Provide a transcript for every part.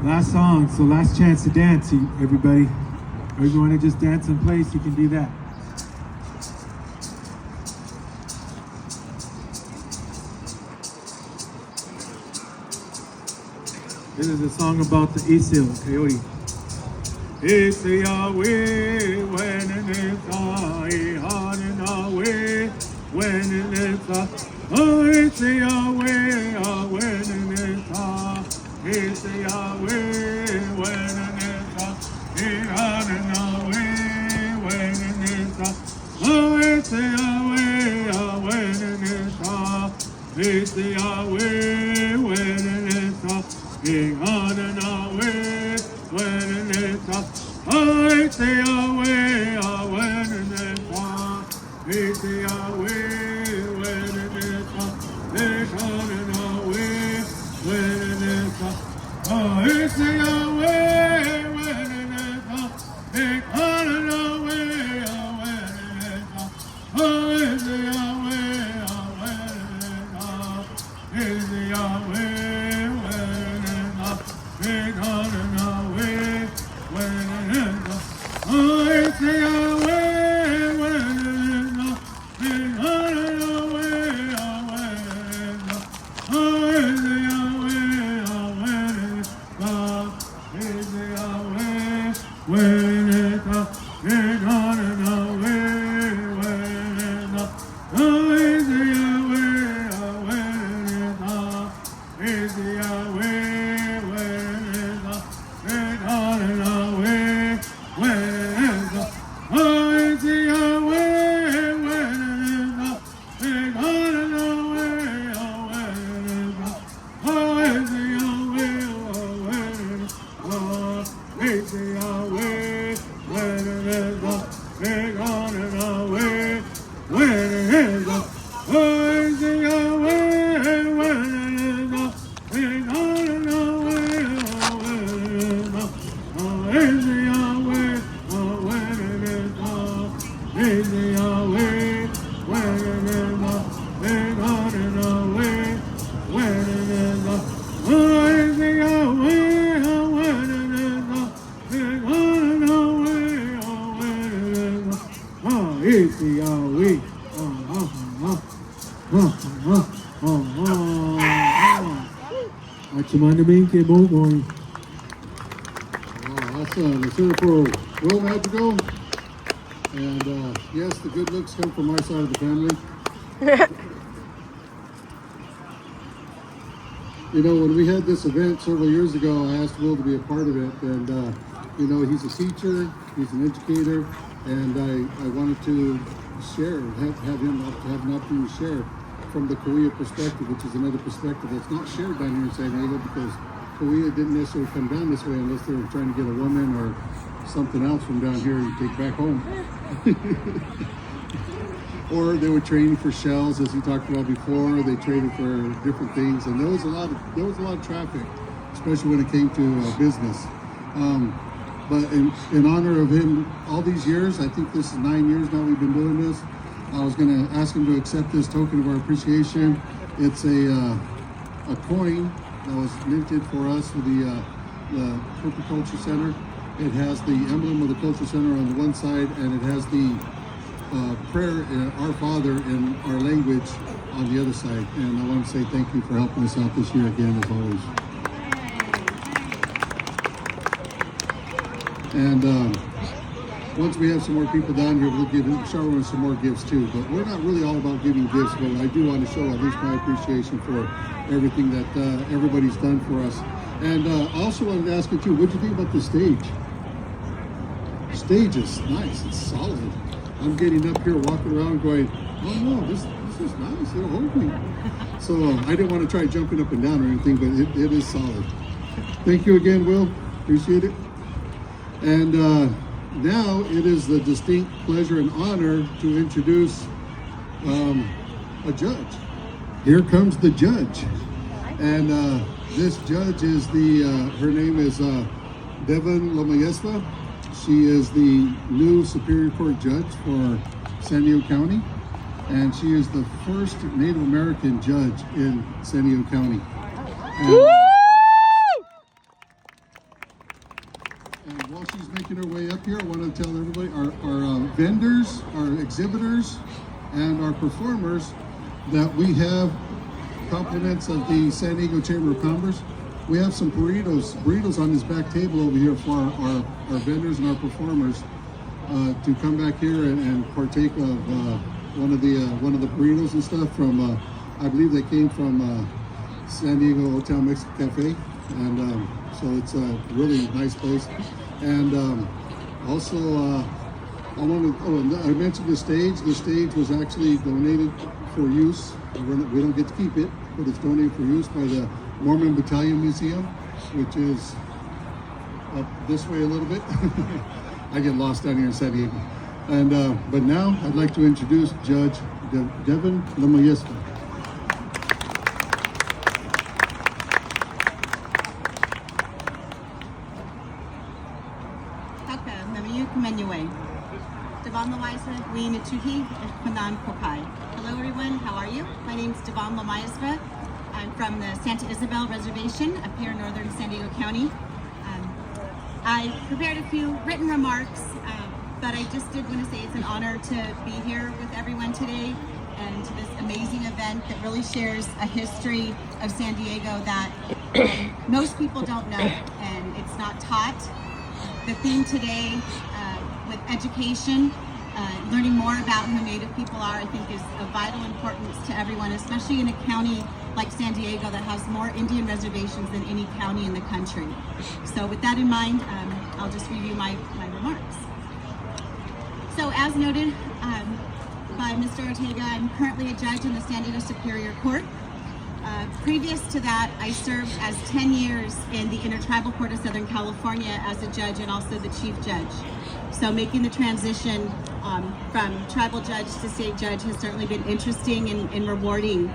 Last song, so last chance to dance, everybody. Or if you want to just dance in place, you can do that. This is a song about the Isil coyote. It's the Yahweh when it is on and away when it is oh, it's the Yahweh when it is it's the Yahweh when it is on and away when it is oh, it's the Yahweh when it is it's the Yahweh when it is on and away when it is oh, it's the Yahweh when it is it's the Yahweh when it is it's on and away when it is oh, it's the Yahweh when it is it's on and away when it is oh, it's the Yahweh when it is it's the Yahweh it's on and away when it is oh, it's the Yahweh when it is it's on and away when it is oh, it's the Yahweh when it is it's the Yahweh when it is it's on and away when it is oh, it's the Yahweh when it is it's the Yahweh Awesome. It's here for Will Madrigal. And yes, the good looks come from our side of the family. You know, when we had this event several years ago, I asked Will to be a part of it. And, you know, he's a teacher, he's an educator, and I wanted to share, have him have an opportunity to share from the Korea perspective, which is another perspective that's not shared down here in San Diego, because Korea didn't necessarily come down this way unless they were trying to get a woman or something else from down here and take back home. Or they were training for shells, as we talked about before. They traded for different things, and there was a lot of traffic, especially when it came to business. But in honor of him, all these years, I think this is 9 years now we've been doing this. I was going to ask him to accept this token of our appreciation. It's a coin that was minted for us for the Purple Culture Center. It has the emblem of the Culture Center on the one side, and it has the prayer, Our Father, in our language on the other side. And I want to say thank you for helping us out this year again, as always. And once we have some more people down here, we'll give Charlotte some more gifts too. But we're not really all about giving gifts, but I do want to show at least my appreciation for everything that everybody's done for us. And I also wanted to ask you too, what do you think about the stage? Stage is nice, it's solid. I'm getting up here, walking around going, oh no, this is nice, it'll hold me. So I didn't want to try jumping up and down or anything, but it is solid. Thank you again, Will, appreciate it. And now it is the distinct pleasure and honor to introduce a judge. Here comes the judge. And this judge is her name is Devon Lomayesva. She is the new Superior Court judge for San Diego County. And she is the first Native American judge in San Diego County. And And while she's making her way up here, I want to tell everybody, our vendors, our exhibitors, and our performers that we have compliments of the San Diego Chamber of Commerce. We have some burritos on this back table over here for our vendors and our performers to come back here and partake of one of the burritos and stuff from. I believe they came from San Diego Hotel Mexican Cafe, and so it's a really nice place. And also, I mentioned the stage. The stage was actually donated for use. We don't get to keep it, but it's donated for use by the Mormon Battalion Museum, which is up this way a little bit. I get lost down here in San Diego. And but now I'd like to introduce Judge Devin Lamayesca. Hello everyone, how are you? My name is Devon Lamayesva. I'm from the Santa Isabel Reservation up here in northern San Diego County. I prepared a few written remarks, but I just did want to say it's an honor to be here with everyone today and to this amazing event that really shares a history of San Diego that most people don't know, and it's not taught. The theme today with education, learning more about who Native people are, I think is of vital importance to everyone, especially in a county like San Diego that has more Indian reservations than any county in the country. So with that in mind, I'll just review my remarks. So as noted by Mr. Ortega, I'm currently a judge in the San Diego Superior Court. Previous to that, I served as 10 years in the Intertribal Court of Southern California as a judge and also the chief judge. So making the transition from tribal judge to state judge has certainly been interesting and rewarding.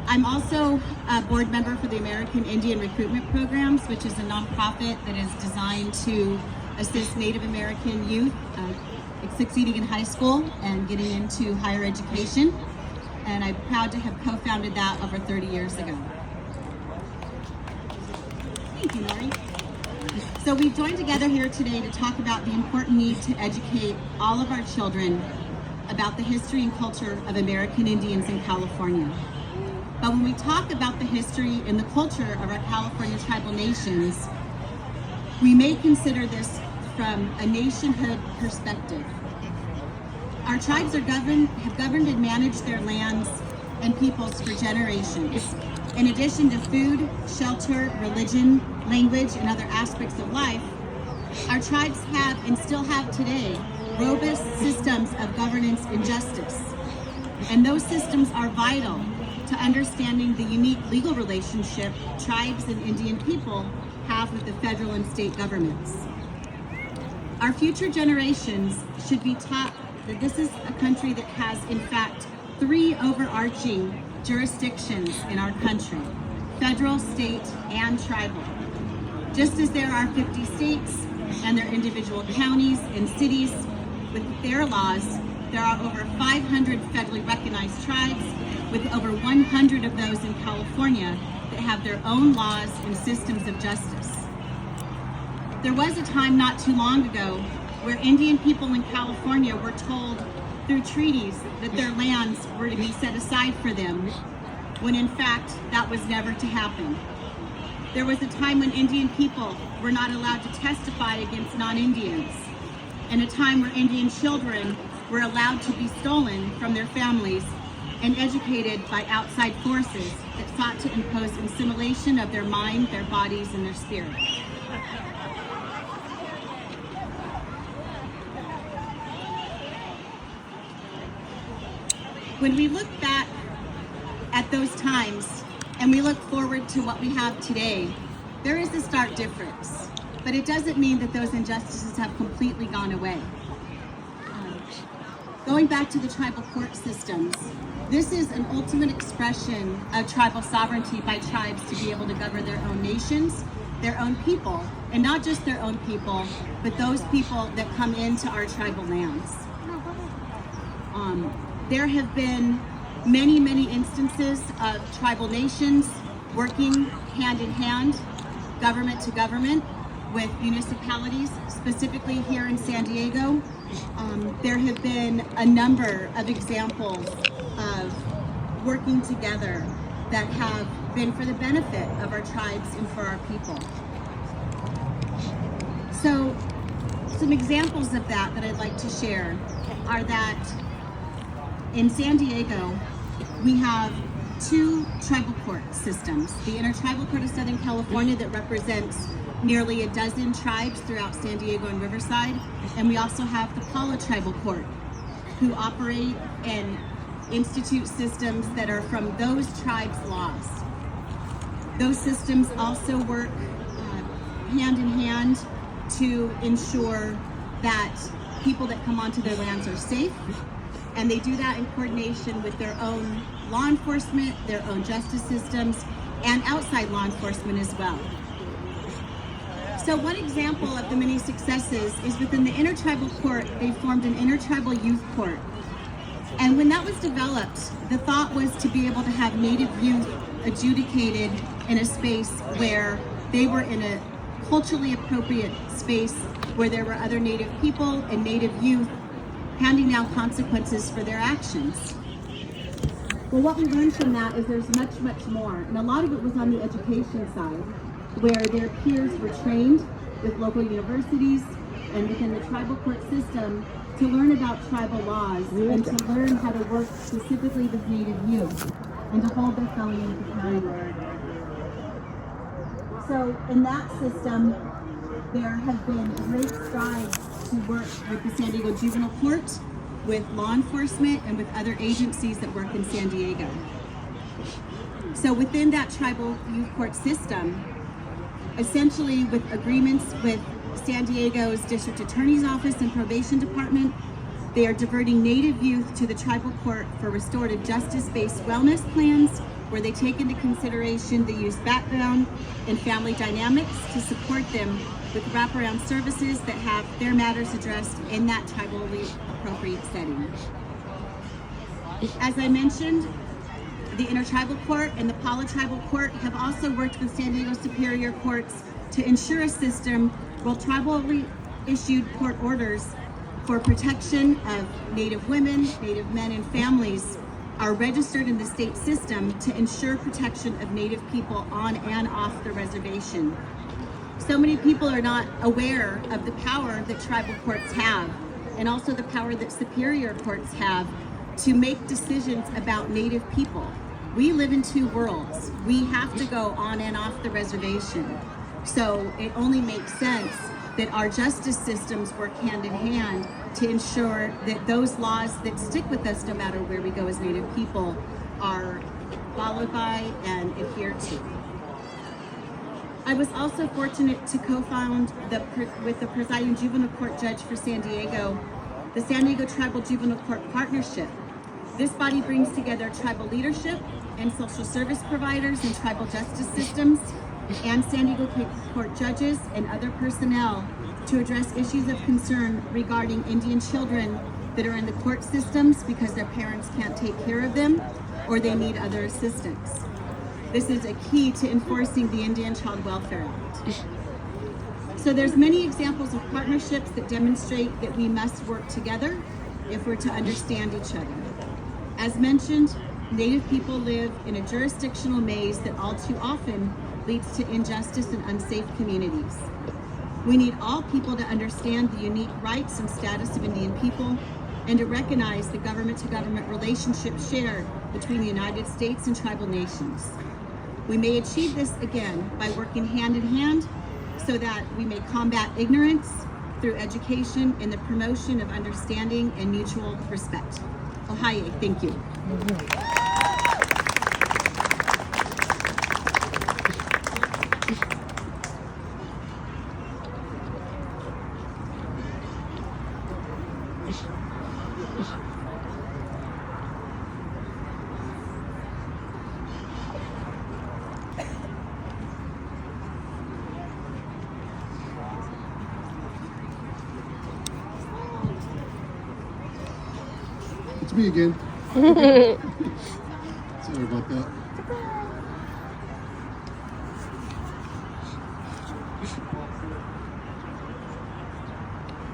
I'm also a board member for the American Indian Recruitment Programs, which is a nonprofit that is designed to assist Native American youth succeeding in high school and getting into higher education. And I'm proud to have co-founded that over 30 years ago. Thank you, Lori. So we've joined together here today to talk about the important need to educate all of our children about the history and culture of American Indians in California. But when we talk about the history and the culture of our California tribal nations, we may consider this from a nationhood perspective. Our tribes have governed and managed their lands and peoples for generations. In addition to food, shelter, religion, language, and other aspects of life, our tribes have and still have today robust systems of governance and justice. And those systems are vital to understanding the unique legal relationship tribes and Indian people have with the federal and state governments. Our future generations should be taught that this is a country that has, in fact, 3 overarching jurisdictions in our country: federal, state, and tribal. Just as there are 50 states and their individual counties and cities with their laws, there are over 500 federally recognized tribes, with over 100 of those in California that have their own laws and systems of justice. There was a time not too long ago where Indian people in California were told through treaties that their lands were to be set aside for them, when in fact that was never to happen. There was a time when Indian people were not allowed to testify against non-Indians, and a time where Indian children were allowed to be stolen from their families and educated by outside forces that sought to impose assimilation of their mind, their bodies, and their spirit. When we look back at those times and we look forward to what we have today, there is a stark difference, but it doesn't mean that those injustices have completely gone away. Going back to the tribal court systems, this is an ultimate expression of tribal sovereignty by tribes to be able to govern their own nations, their own people, and not just their own people, but those people that come into our tribal lands. There have been many, many instances of tribal nations working hand in hand, government to government, with municipalities, specifically here in San Diego. There have been a number of examples of working together that have been for the benefit of our tribes and for our people. So some examples of that I'd like to share are that in San Diego, we have two tribal court systems. The Intertribal Court of Southern California that represents nearly a dozen tribes throughout San Diego and Riverside. And we also have the Pala Tribal Court, who operate and institute systems that are from those tribes' laws. Those systems also work hand in hand to ensure that people that come onto their lands are safe, and they do that in coordination with their own law enforcement, their own justice systems, and outside law enforcement as well. So one example of the many successes is within the Intertribal Court, they formed an Intertribal Youth Court. And when that was developed, the thought was to be able to have Native youth adjudicated in a space where they were in a culturally appropriate space where there were other Native people and Native youth handing down consequences for their actions. Well, what we learned from that is there's much, much more. And a lot of it was on the education side, where their peers were trained with local universities and within the tribal court system to learn about tribal laws and to learn how to work specifically with Native youth and to hold their fellow youth accountable. So in that system, there have been great strides to work with the San Diego Juvenile Court, with law enforcement, and with other agencies that work in San Diego. So within that tribal youth court system, essentially with agreements with San Diego's District Attorney's Office and Probation Department, they are diverting Native youth to the tribal court for restorative justice-based wellness plans, where they take into consideration the youth's background and family dynamics to support them with wraparound services that have their matters addressed in that tribally appropriate setting. As I mentioned, the Intertribal Court and the Pala Tribal Court have also worked with San Diego Superior Courts to ensure a system where tribally issued court orders for protection of Native women, Native men, and families are registered in the state system to ensure protection of Native people on and off the reservation. So many people are not aware of the power that tribal courts have, and also the power that superior courts have to make decisions about Native people. We live in two worlds. We have to go on and off the reservation. So it only makes sense that our justice systems work hand in hand to ensure that those laws that stick with us no matter where we go as Native people are followed by and adhered to. I was also fortunate to co-found with the presiding juvenile court judge for San Diego, the San Diego Tribal Juvenile Court Partnership. This body brings together tribal leadership and social service providers and tribal justice systems and San Diego court judges and other personnel to address issues of concern regarding Indian children that are in the court systems because their parents can't take care of them or they need other assistance. This is a key to enforcing the Indian Child Welfare Act. So there's many examples of partnerships that demonstrate that we must work together if we're to understand each other. As mentioned, Native people live in a jurisdictional maze that all too often leads to injustice and unsafe communities. We need all people to understand the unique rights and status of Indian people and to recognize the government-to-government relationship shared between the United States and tribal nations. We may achieve this again by working hand in hand so that we may combat ignorance through education and the promotion of understanding and mutual respect. Ohaye, thank you. It's me again. Sorry about that.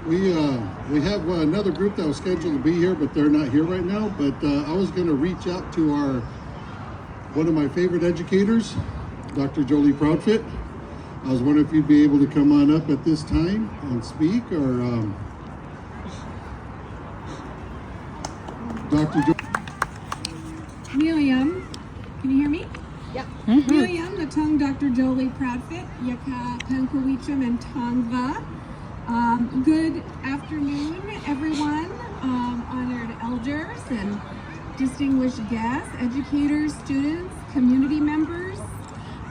We have another group that was scheduled to be here, but they're not here right now. But I was going to reach out to one of my favorite educators, Dr. Jolie Proudfit. I was wondering if you'd be able to come on up at this time and speak, or Dr. Miriam, can you hear me? Yeah. Miriam, the tongue Dr. Jolie Proudfit, Yaka Pankawicham and Tongva. Good afternoon, everyone, honored elders and distinguished guests, educators, students, community members.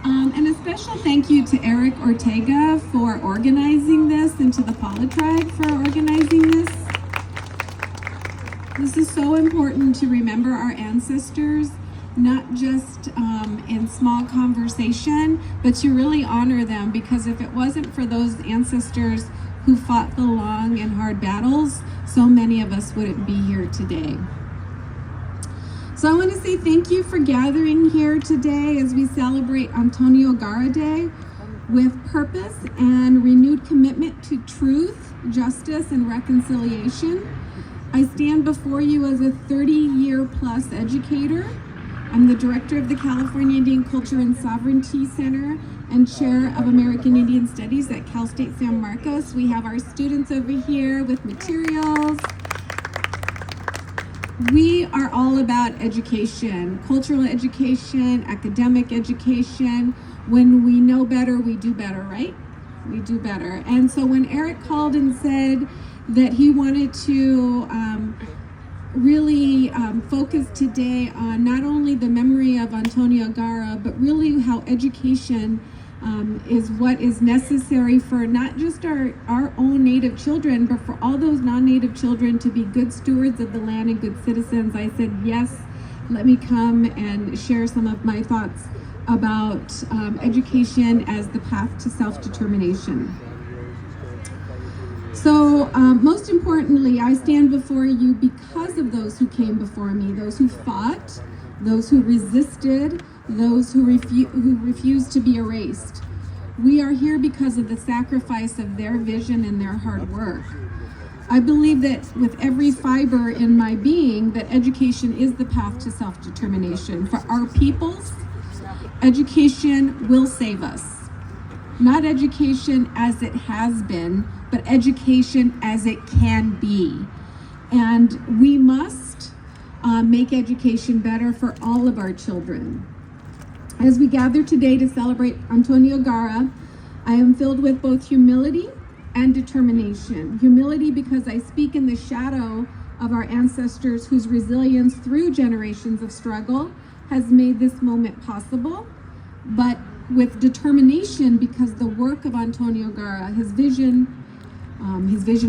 And a special thank you to Eric Ortega for organizing this, and to the Paula Tribe for organizing this. This is so important to remember our ancestors, not just in small conversation, but to really honor them, because if it wasn't for those ancestors who fought the long and hard battles, so many of us wouldn't be here today. So I want to say thank you for gathering here today as we celebrate Antonio Garra Day with purpose and renewed commitment to truth, justice, and reconciliation. I stand before you as a 30-year plus educator. I'm the director of the California Indian Culture and Sovereignty Center and chair of American Indian Studies at Cal State San Marcos. We have our students over here with materials. We are all about education, cultural education, academic education. When we know better, we do better, right? We do better. And so when Eric called and said that he wanted to really focus today on not only the memory of Antonio Garra, but really how education is what is necessary for not just our own Native children, but for all those non-Native children to be good stewards of the land and good citizens. I said, yes, let me come and share some of my thoughts about education as the path to self-determination. So most importantly, I stand before you because of those who came before me, those who fought, those who resisted, those who refused to be erased. We are here because of the sacrifice of their vision and their hard work. I believe that with every fiber in my being, that education is the path to self-determination. For our peoples, education will save us. Not education as it has been, but education as it can be. And we must make education better for all of our children. As we gather today to celebrate Antonio Garra, I am filled with both humility and determination. Humility because I speak in the shadow of our ancestors whose resilience through generations of struggle has made this moment possible, but with determination because the work of Antonio Garra, his vision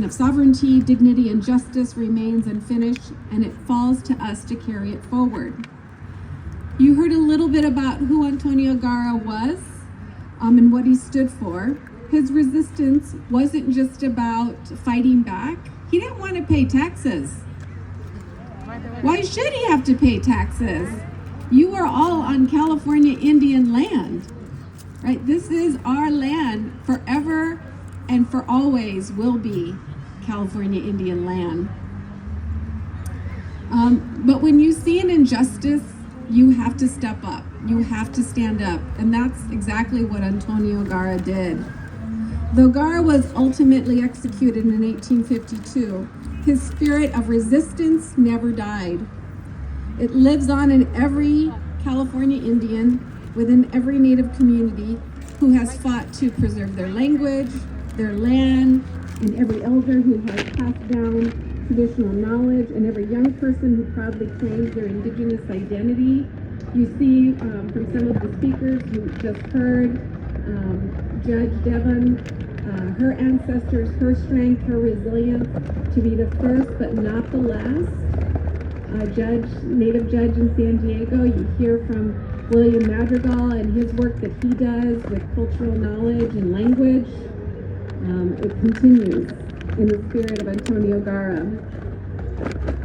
of sovereignty, dignity, and justice remains unfinished, and it falls to us to carry it forward. You heard a little bit about who Antonio Garra was and what he stood for. His resistance wasn't just about fighting back. He didn't want to pay taxes. Why should he have to pay taxes? You are all on California Indian land, right? This is our land forever and for always will be California Indian land. But when you see an injustice, you have to step up. You have to stand up. And that's exactly what Antonio Garra did. Though Garra was ultimately executed in 1852, his spirit of resistance never died. It lives on in every California Indian, within every Native community who has fought to preserve their language, their land, and every elder who has passed down traditional knowledge, and every young person who proudly claims their indigenous identity. You see from some of the speakers you just heard, Judge Devon, her ancestors, her strength, her resilience to be the first but not the last Native judge in San Diego. You hear from William Madrigal and his work that he does with cultural knowledge and language. It continues in the spirit of Antonio Garra.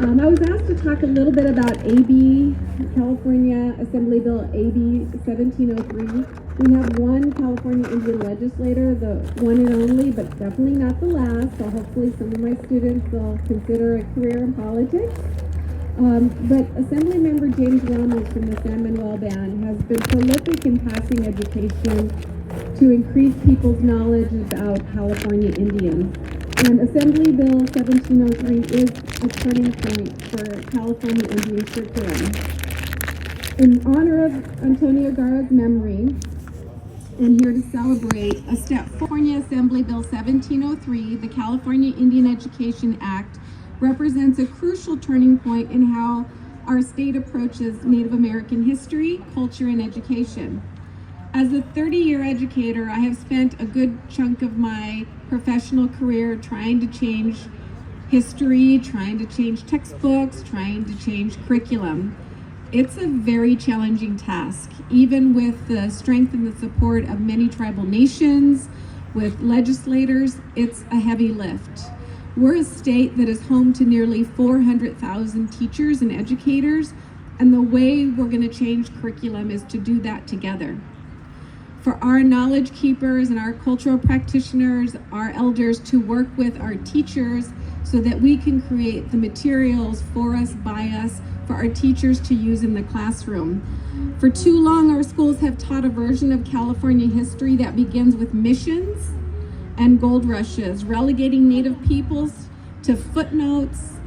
I was asked to talk a little bit about AB, California Assembly Bill AB 1703. We have one California Indian legislator, the one and only, but definitely not the last, so hopefully some of my students will consider a career in politics. But Assemblymember James Ramos from the San Manuel Band has been prolific in passing education to increase people's knowledge about California Indians. And Assembly Bill 1703 is a turning point for California Indian curriculum. In honor of Antonio Garra's memory, and here to celebrate a step forward, California Assembly Bill 1703, the California Indian Education Act, represents a crucial turning point in how our state approaches Native American history, culture, and education. As a 30-year educator, I have spent a good chunk of my professional career trying to change history, trying to change textbooks, trying to change curriculum. It's a very challenging task, even with the strength and the support of many tribal nations, with legislators. It's a heavy lift. We're a state that is home to nearly 400,000 teachers and educators, and the way we're going to change curriculum is to do that together. For our knowledge keepers and our cultural practitioners, our elders, to work with our teachers so that we can create the materials for us, by us, for our teachers to use in the classroom. For too long, our schools have taught a version of California history that begins with missions and gold rushes, relegating Native peoples to footnotes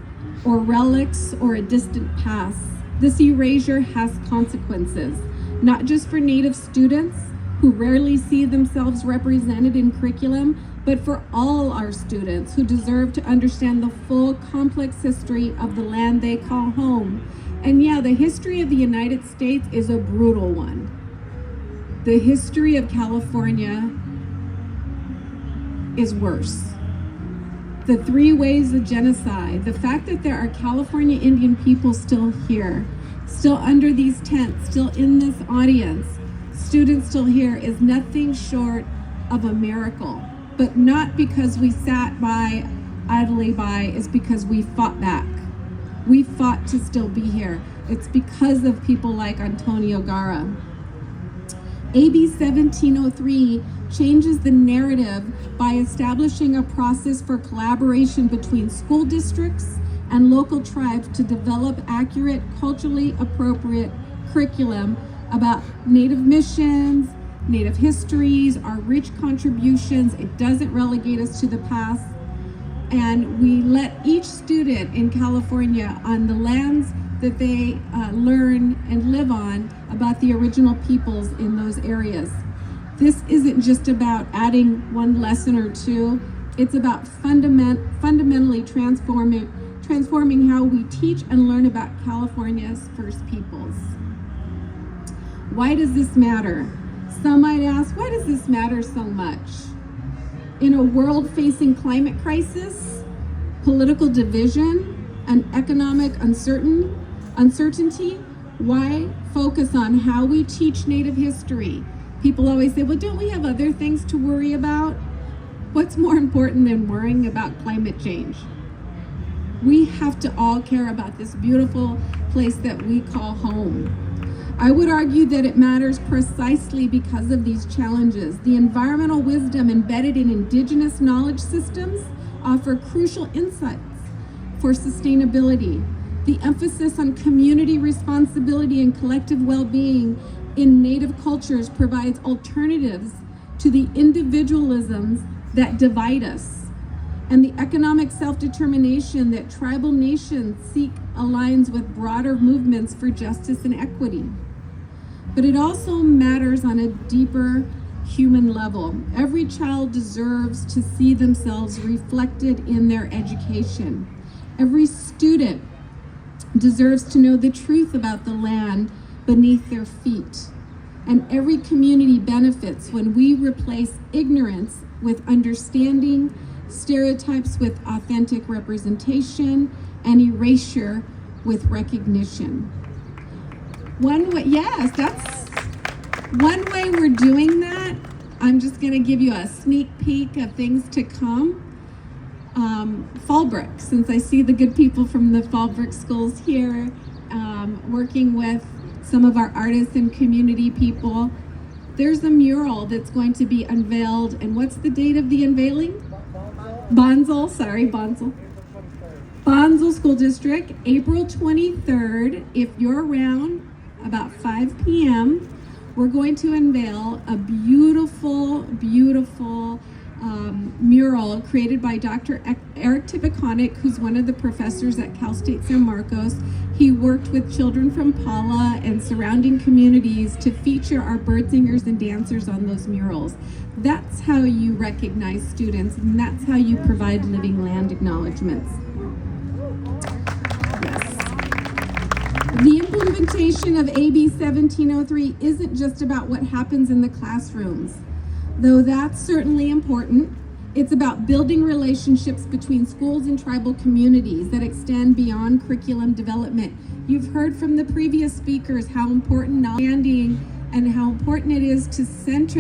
or relics or a distant past. This erasure has consequences, not just for Native students who rarely see themselves represented in curriculum, but for all our students who deserve to understand the full complex history of the land they call home. And yeah, the history of the United States is a brutal one. The history of California is worse. The 3 waves of genocide, the fact that there are California Indian people still here, still under these tents, still in this audience, students still here, is nothing short of a miracle. But not because we sat idly by, it's because we fought back. We fought to still be here. It's because of people like Antonio Garra. AB 1703 changes the narrative by establishing a process for collaboration between school districts and local tribes to develop accurate, culturally appropriate curriculum about Native missions, Native histories, our rich contributions. It doesn't relegate us to the past. And we let each student in California on the lands that they learn and live on about the original peoples in those areas. This isn't just about adding one lesson or two. It's about fundamentally transforming how we teach and learn about California's First Peoples. Why does this matter? Some might ask, why does this matter so much? In a world facing climate crisis, political division, and economic uncertainty, why focus on how we teach Native history? People always say, well, don't we have other things to worry about? What's more important than worrying about climate change? We have to all care about this beautiful place that we call home. I would argue that it matters precisely because of these challenges. The environmental wisdom embedded in indigenous knowledge systems offer crucial insights for sustainability. The emphasis on community responsibility and collective well-being in Native cultures provides alternatives to the individualisms that divide us. And the economic self-determination that tribal nations seek aligns with broader movements for justice and equity. But it also matters on a deeper human level. Every child deserves to see themselves reflected in their education. Every student deserves to know the truth about the land beneath their feet. And every community benefits when we replace ignorance with understanding, stereotypes with authentic representation, and erasure with recognition. One way we're doing that. I'm just going to give you a sneak peek of things to come. Fallbrook, since I see the good people from the Fallbrook schools here, working with some of our artists and community people. there's a mural that's going to be unveiled. And what's the date of the unveiling? Bonsall School District, April 23rd. If you're around, about 5 p.m., we're going to unveil a beautiful mural created by Dr. Eric Tippeconic, who's one of the professors at Cal State San Marcos. He worked with children from Paula and surrounding communities to feature our bird singers and dancers on those murals. That's how you recognize students, and that's how you provide living land acknowledgements. Yes. The implementation of AB 1703 isn't just about what happens in the classrooms, though that's certainly important. It's about building relationships between schools and tribal communities that extend beyond curriculum development. You've heard from the previous speakers how important understanding and how important it is to center